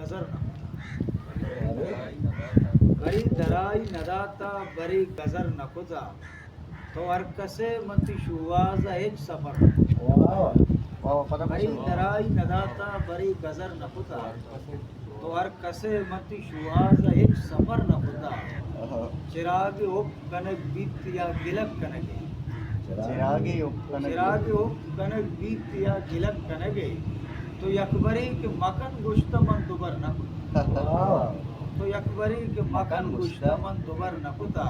गजर न घरी धराई नदाता बरी गजर नकुता तो हर कसे मती शुवाज हेच सफर घरी धराई नदाता बरी गजर नकुता तो हर कसे मती शुवाज हेच सफर नकुता चिराग उप कनक बीत या गिलक कनके चिरागी उप कनक बीत या गिलक कनके तो यकबरी के मकन गुश्त मन दुबर न तो यकबरी के मकन गुश्त मन दुबर न कुता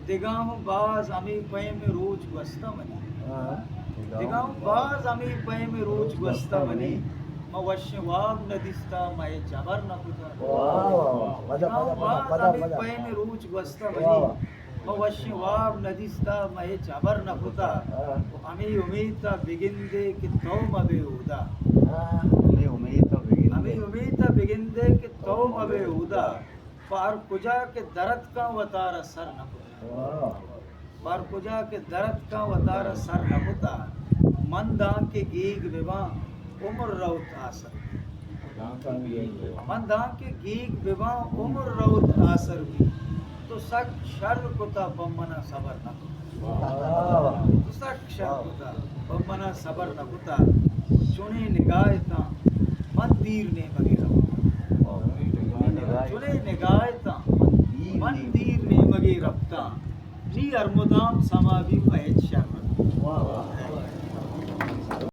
दिगाह बाज अमी पे में रोज गस्ता मनी दिगाह बाज अमी पे में रोज गस्ता मनी मवश्यवाब नदिस्ता मय जबर न कुता दिगाह बाज अमी पे में रोज गस्ता मनी मवश्यवाब नदिस्ता मय जबर न कुता अमी उम्मीद बिगिंदे कि तो मबे उदा हमें उम्मीद बिगिंदे कि तो मबे उदा पार कुजा के दरद का वतार सर न पुता पार कुजा के दरद का वतार सर न पुता मन दां के गीग विवा उम्र रौत आसर मन दां के गीग विवा उम्र रौत आसर भी तो सक शर कुता बम्मना सबर न पुता तो सक शर कुता बम्मना सबर न पुता चुने निगाहता मन तीर ने वगैरह चुने निगाहता मन तीर ने वगैरह नी अरमुदाम समावी पहच शर्म